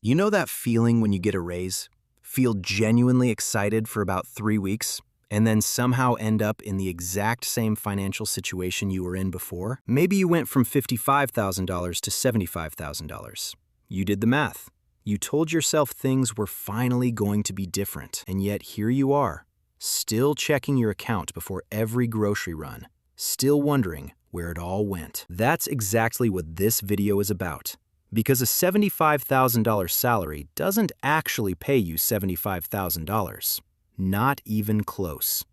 You know that feeling when you get a raise? Feel genuinely excited for about 3 weeks, and then somehow end up in the exact same financial situation you were in before? Maybe you went from $55,000 to $75,000. You did the math. You told yourself things were finally going to be different, and yet here you are, still checking your account before every grocery run, still wondering where it all went. That's exactly what this video is about. Because a $75,000 salary doesn't actually pay you $75,000. Not even close.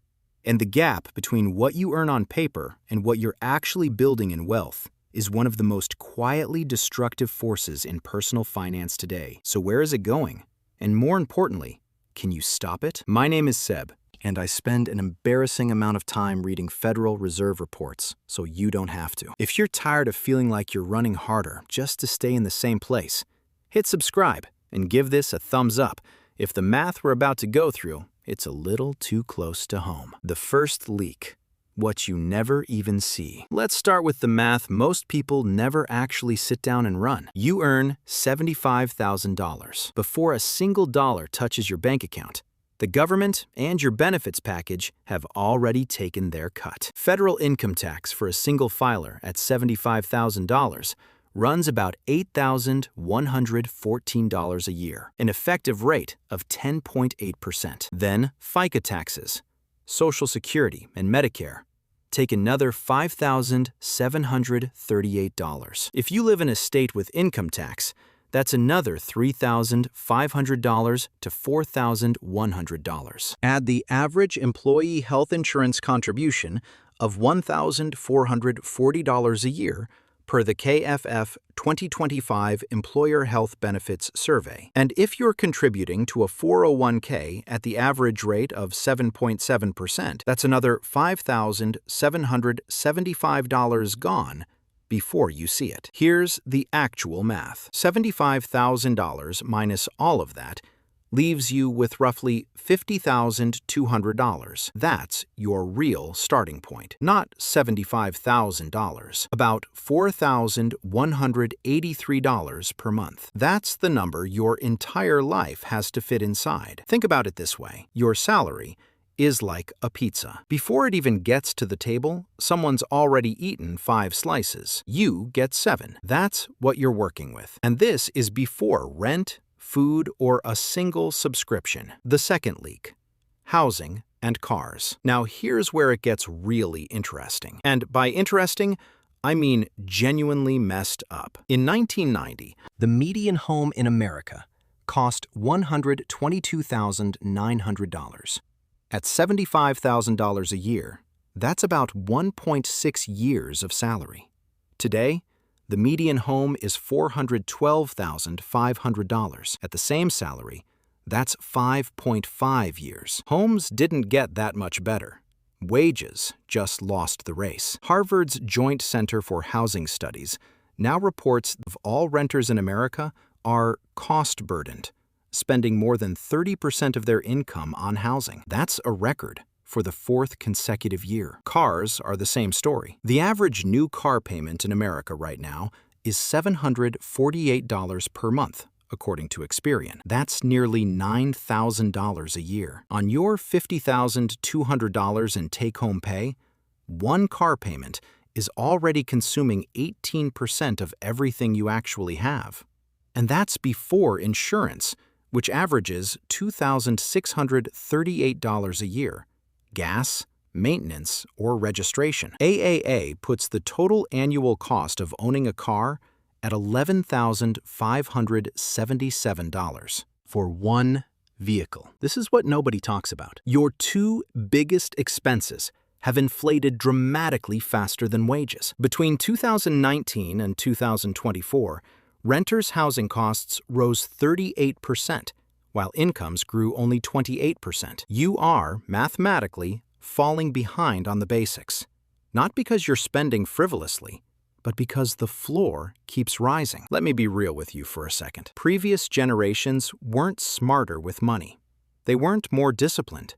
And the gap between what you earn on paper and what you're actually building in wealth is one of the most quietly destructive forces in personal finance today. So where is it going? And more importantly, can you stop it? My name is Seb, and I spend an embarrassing amount of time reading Federal Reserve reports, so you don't have to. If you're tired of feeling like you're running harder just to stay in the same place, hit subscribe and give this a thumbs up. If the math we're about to go through, it's a little too close to home. The first leak. What you never even see. Let's start with the math most people never actually sit down and run. You earn $75,000 before a single dollar touches your bank account. The government and your benefits package have already taken their cut. Federal income tax for a single filer at $75,000 runs about $8,114 a year, an effective rate of 10.8%. Then FICA taxes, Social Security, and Medicare take another $5,738. If you live in a state with income tax, that's another $3,500 to $4,100. Add the average employee health insurance contribution of $1,440 a year per the KFF 2025 Employer Health Benefits Survey. And if you're contributing to a 401k at the average rate of 7.7%, that's another $5,775 gone before you see it. Here's the actual math. $75,000 minus all of that leaves you with roughly $50,200. That's your real starting point, not $75,000, about $4,183 per month. That's the number your entire life has to fit inside. Think about it this way. Your salary is like a pizza. Before it even gets to the table, someone's already eaten 5 slices. You get 7. That's what you're working with. And this is before rent, food, or a single subscription. The second leak. Housing and cars. Now here's where it gets really interesting. And by interesting, I mean genuinely messed up. In 1990, the median home in America cost $122,900. At $75,000 a year, that's about 1.6 years of salary. Today, the median home is $412,500. At the same salary, that's 5.5 years. Homes didn't get that much better. Wages just lost the race. Harvard's Joint Center for Housing Studies now reports that all renters in America are cost-burdened, spending more than 30% of their income on housing. That's a record for the 4th consecutive year. Cars are the same story. The average new car payment in America right now is $748 per month, according to Experian. That's nearly $9,000 a year. On your $50,200 in take-home pay, one car payment is already consuming 18% of everything you actually have. And that's before insurance, which averages $2,638 a year, gas, maintenance, or registration. AAA puts the total annual cost of owning a car at $11,577 for one vehicle. This is what nobody talks about. Your 2 biggest expenses have inflated dramatically faster than wages. Between 2019 and 2024, renters' housing costs rose 38%, while incomes grew only 28%. You are, mathematically, falling behind on the basics. Not because you're spending frivolously, but because the floor keeps rising. Let me be real with you for a second. Previous generations weren't smarter with money. They weren't more disciplined.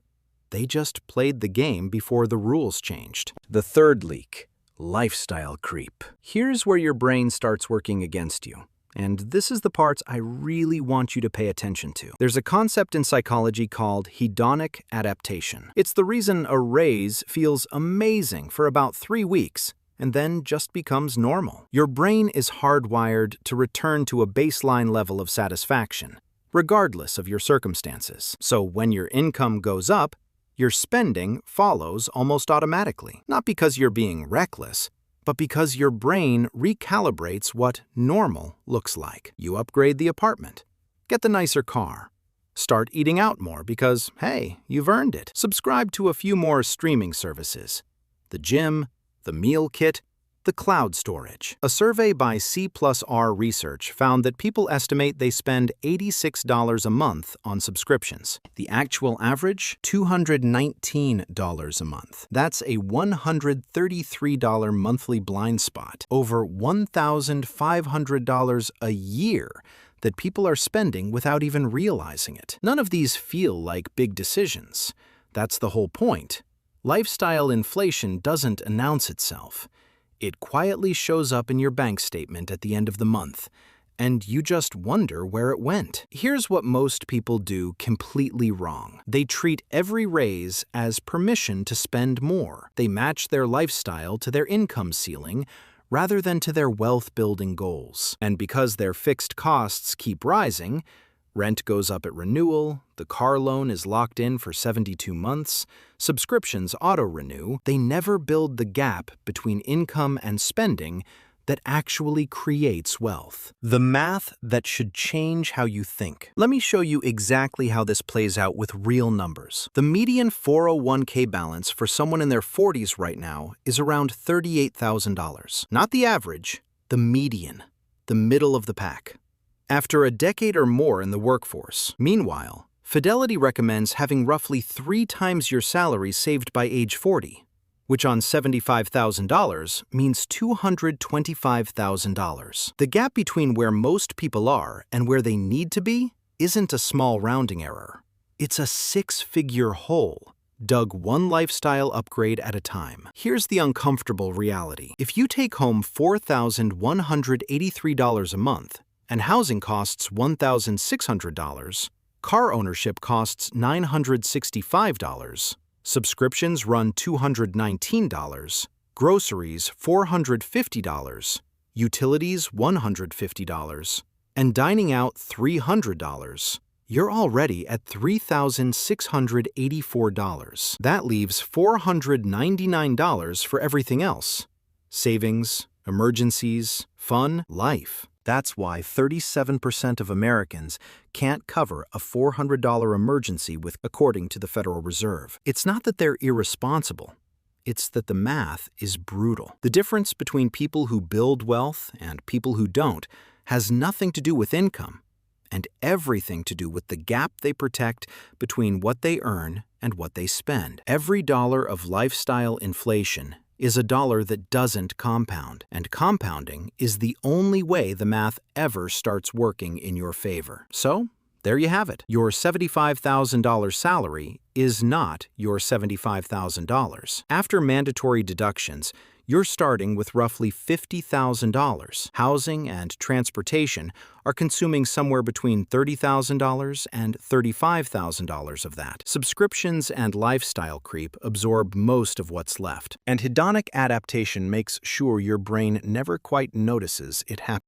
They just played the game before the rules changed. The third leak. Lifestyle creep. Here's where your brain starts working against you. And this is the parts I really want you to pay attention to. There's a concept in psychology called hedonic adaptation. It's the reason a raise feels amazing for about 3 weeks and then just becomes normal. Your brain is hardwired to return to a baseline level of satisfaction, regardless of your circumstances. So when your income goes up, your spending follows almost automatically. Not because you're being reckless, but because your brain recalibrates what normal looks like. You upgrade the apartment, get the nicer car, start eating out more because, hey, you've earned it. Subscribe to a few more streaming services, the gym, the meal kit, the cloud storage. A survey by C+R Research found that people estimate they spend $86 a month on subscriptions. The actual average, $219 a month. That's a $133 monthly blind spot. Over $1,500 a year that people are spending without even realizing it. None of these feel like big decisions. That's the whole point. Lifestyle inflation doesn't announce itself. It quietly shows up in your bank statement at the end of the month, and you just wonder where it went. Here's what most people do completely wrong. They treat every raise as permission to spend more. They match their lifestyle to their income ceiling rather than to their wealth-building goals. And because their fixed costs keep rising, rent goes up at renewal, the car loan is locked in for 72 months, subscriptions auto-renew, they never build the gap between income and spending that actually creates wealth. The math that should change how you think. Let me show you exactly how this plays out with real numbers. The median 401k balance for someone in their 40s right now is around $38,000. Not the average, the median, the middle of the pack. After a decade or more in the workforce, meanwhile, Fidelity recommends having roughly 3 times your salary saved by age 40, which on $75,000 means $225,000. The gap between where most people are and where they need to be isn't a small rounding error. It's a 6-figure hole, dug one lifestyle upgrade at a time. Here's the uncomfortable reality. If you take home $4,183 a month, and housing costs $1,600, car ownership costs $965, subscriptions run $219, groceries $450, utilities $150, and dining out $300, you're already at $3,684. That leaves $499 for everything else. Savings, emergencies, fun, life. That's why 37% of Americans can't cover a $400 emergency according to the Federal Reserve. It's not that they're irresponsible. It's that the math is brutal. The difference between people who build wealth and people who don't has nothing to do with income and everything to do with the gap they protect between what they earn and what they spend. Every dollar of lifestyle inflation is a dollar that doesn't compound, and compounding is the only way the math ever starts working in your favor. So, there you have it. Your $75,000 salary is not your $75,000. After mandatory deductions, you're starting with roughly $50,000. Housing and transportation are consuming somewhere between $30,000 and $35,000 of that. Subscriptions and lifestyle creep absorb most of what's left. And hedonic adaptation makes sure your brain never quite notices it happens.